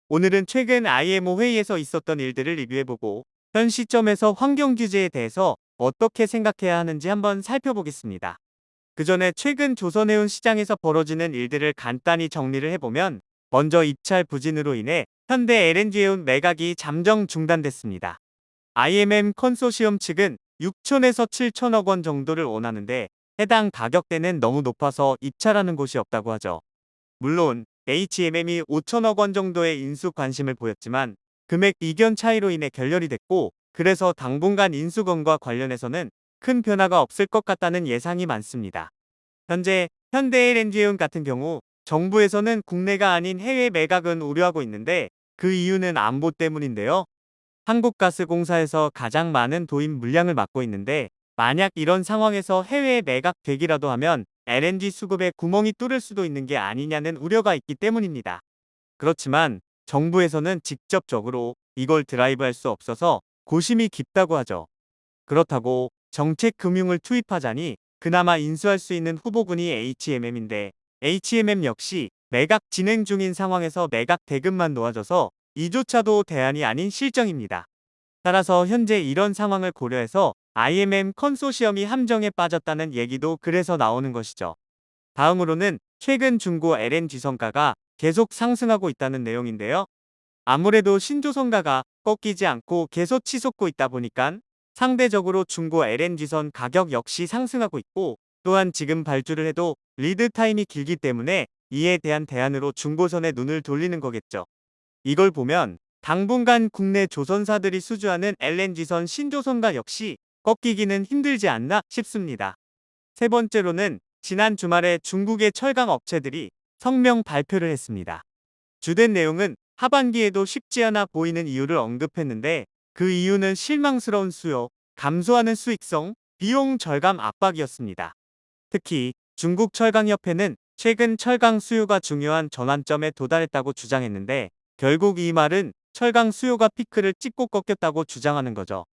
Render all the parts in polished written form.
오늘은 최근 IMO 회의에서 있었던 일들을 리뷰해보고 현 시점에서 환경 규제에 대해서 어떻게 생각해야 하는지 한번 살펴보겠습니다. 그 전에 최근 조선해운 시장에서 벌어지는 일들을 간단히 정리를 해보면 먼저 입찰 부진으로 인해 현대 LNG해운 매각이 잠정 중단됐습니다. IMM 컨소시엄 측은 6천에서 7천억 원 정도를 원하는데 해당 가격대는 너무 높아서 입찰하는 곳이 없다고 하죠. 물론 HMM이 5천억 원 정도의 인수 관심을 보였지만 금액 이견 차이로 인해 결렬이 됐고, 그래서 당분간 인수건과 관련해서는 큰 변화가 없을 것 같다는 예상이 많습니다. 현재 현대LNG해운 같은 경우 정부에서는 국내가 아닌 해외 매각은 우려하고 있는데 그 이유는 안보 때문인데요. 한국가스공사에서 가장 많은 도입 물량을 맡고 있는데 만약 이런 상황에서 해외 매각되기라도 하면 LNG 수급에 구멍이 뚫릴 수도 있는 게 아니냐는 우려가 있기 때문입니다. 그렇지만 정부에서는 직접적으로 이걸 드라이브할 수 없어서 고심이 깊다고 하죠. 그렇다고 정책 금융을 투입하자니 그나마 인수할 수 있는 후보군이 HMM인데 HMM 역시 매각 진행 중인 상황에서 매각 대금만 놓아져서 이조차도 대안이 아닌 실정입니다. 따라서 현재 이런 상황을 고려해서 IMM 컨소시엄이 함정에 빠졌다는 얘기도 그래서 나오는 것이죠. 다음으로는 최근 중고 LNG 성가가 계속 상승하고 있다는 내용인데요. 아무래도 신조선가가 꺾이지 않고 계속 치솟고 있다 보니까 상대적으로 중고 LNG선 가격 역시 상승하고 있고, 또한 지금 발주를 해도 리드 타임이 길기 때문에 이에 대한 대안으로 중고선에 눈을 돌리는 거겠죠. 이걸 보면 당분간 국내 조선사들이 수주하는 LNG선 신조선가 역시 꺾이기는 힘들지 않나 싶습니다. 세 번째로는 지난 주말에 중국의 철강 업체들이 성명 발표를 했습니다. 주된 내용은 하반기에도 쉽지 않아 보이는 이유를 언급했는데 그 이유는 실망스러운 수요, 감소하는 수익성, 비용 절감 압박이었습니다. 특히 중국 철강협회는 최근 철강 수요가 중요한 전환점에 도달했다고 주장했는데 결국 이 말은 철강 수요가 피크를 찍고 꺾였다고 주장하는 거죠.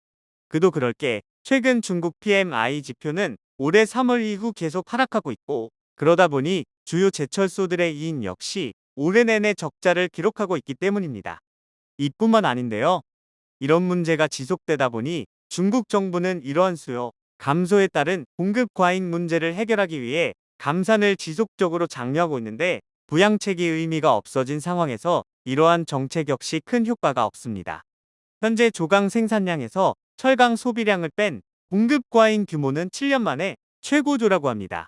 그도 그럴 게 최근 중국 PMI 지표는 올해 3월 이후 계속 하락하고 있고, 그러다 보니 주요 제철소들의 이익 역시 올해 내내 적자를 기록하고 있기 때문입니다. 이뿐만 아닌데요. 이런 문제가 지속되다 보니 중국 정부는 이러한 수요 감소에 따른 공급 과잉 문제를 해결하기 위해 감산을 지속적으로 장려하고 있는데 부양책이 의미가 없어진 상황에서 이러한 정책 역시 큰 효과가 없습니다. 현재 조강 생산량에서 철강 소비량을 뺀 공급 과잉 규모는 7년 만에 최고조라고 합니다.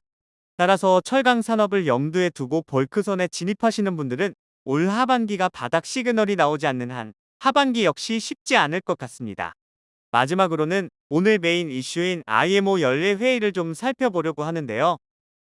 따라서 철강 산업을 염두에 두고 벌크선에 진입하시는 분들은 올 하반기가 바닥 시그널이 나오지 않는 한 하반기 역시 쉽지 않을 것 같습니다. 마지막으로는 오늘 메인 이슈인 IMO 연례 회의를 좀 살펴보려고 하는데요.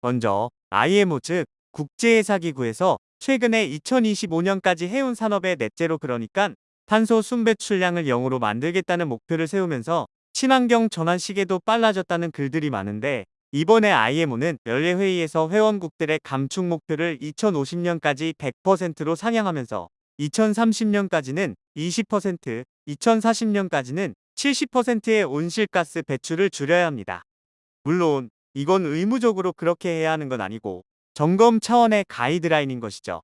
먼저 IMO 즉 국제해사기구에서 최근에 2025년까지 해운 산업의 넷제로, 그러니까 탄소 순배출량을 0으로 만들겠다는 목표를 세우면서 친환경 전환 시계도 빨라졌다는 글들이 많은데, 이번에 IMO는 연례회의에서 회원국들의 감축 목표를 2050년까지 100%로 상향하면서 2030년까지는 20%, 2040년까지는 70%의 온실가스 배출을 줄여야 합니다. 물론 이건 의무적으로 그렇게 해야 하는 건 아니고 점검 차원의 가이드라인인 것이죠.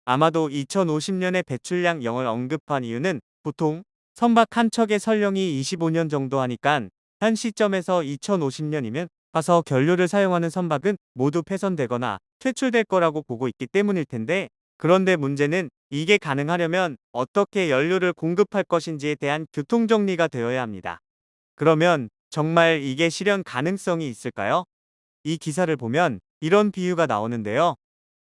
아마도 2050년에 배출량 0을 언급한 이유는 보통 선박 한 척의 설령이 25년 정도 하니깐 현 시점에서 2050년이면 가서 연료를 사용하는 선박은 모두 폐선되거나 퇴출될 거라고 보고 있기 때문일 텐데, 그런데 문제는 이게 가능하려면 어떻게 연료를 공급할 것인지에 대한 교통정리가 되어야 합니다. 그러면 정말 이게 실현 가능성이 있을까요? 이 기사를 보면 이런 비유가 나오는데요.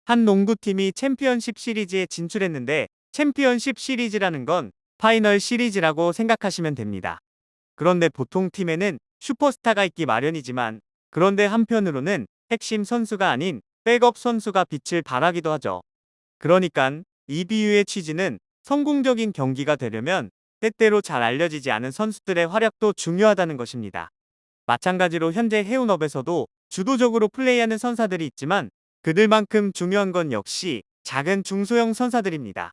한 농구팀이 챔피언십 시리즈에 진출했는데 챔피언십 시리즈라는 건 파이널 시리즈라고 생각하시면 됩니다. 그런데 보통 팀에는 슈퍼스타가 있기 마련이지만, 그런데 한편으로는 핵심 선수가 아닌 백업 선수가 빛을 발하기도 하죠. 그러니깐 이 비유의 취지는 성공적인 경기가 되려면 때때로 잘 알려지지 않은 선수들의 활약도 중요하다는 것입니다. 마찬가지로 현재 해운업에서도 주도적으로 플레이하는 선사들이 있지만 그들만큼 중요한 건 역시 작은 중소형 선사들입니다.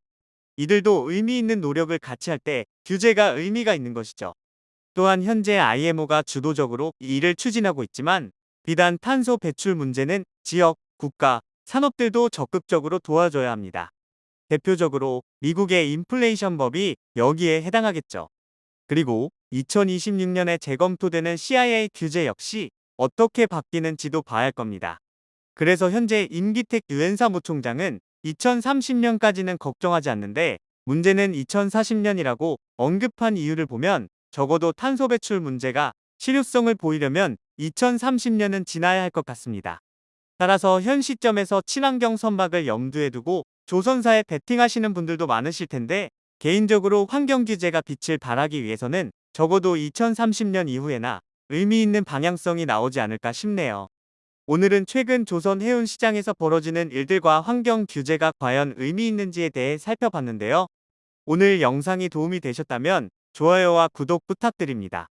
이들도 의미 있는 노력을 같이 할 때 규제가 의미가 있는 것이죠. 또한 현재 IMO가 주도적으로 이 일을 추진하고 있지만 비단 탄소 배출 문제는 지역, 국가, 산업들도 적극적으로 도와줘야 합니다. 대표적으로 미국의 인플레이션법이 여기에 해당하겠죠. 그리고 2026년에 재검토되는 CIA 규제 역시 어떻게 바뀌는지도 봐야 할 겁니다. 그래서 현재 임기택 유엔 사무총장은 2030년까지는 걱정하지 않는데 문제는 2040년이라고 언급한 이유를 보면 적어도 탄소 배출 문제가 실효성을 보이려면 2030년은 지나야 할 것 같습니다. 따라서 현 시점에서 친환경 선박을 염두에 두고 조선사에 베팅하시는 분들도 많으실 텐데 개인적으로 환경 규제가 빛을 발하기 위해서는 적어도 2030년 이후에나 의미 있는 방향성이 나오지 않을까 싶네요. 오늘은 최근 조선 해운 시장에서 벌어지는 일들과 환경 규제가 과연 의미 있는지에 대해 살펴봤는데요. 오늘 영상이 도움이 되셨다면 좋아요와 구독 부탁드립니다.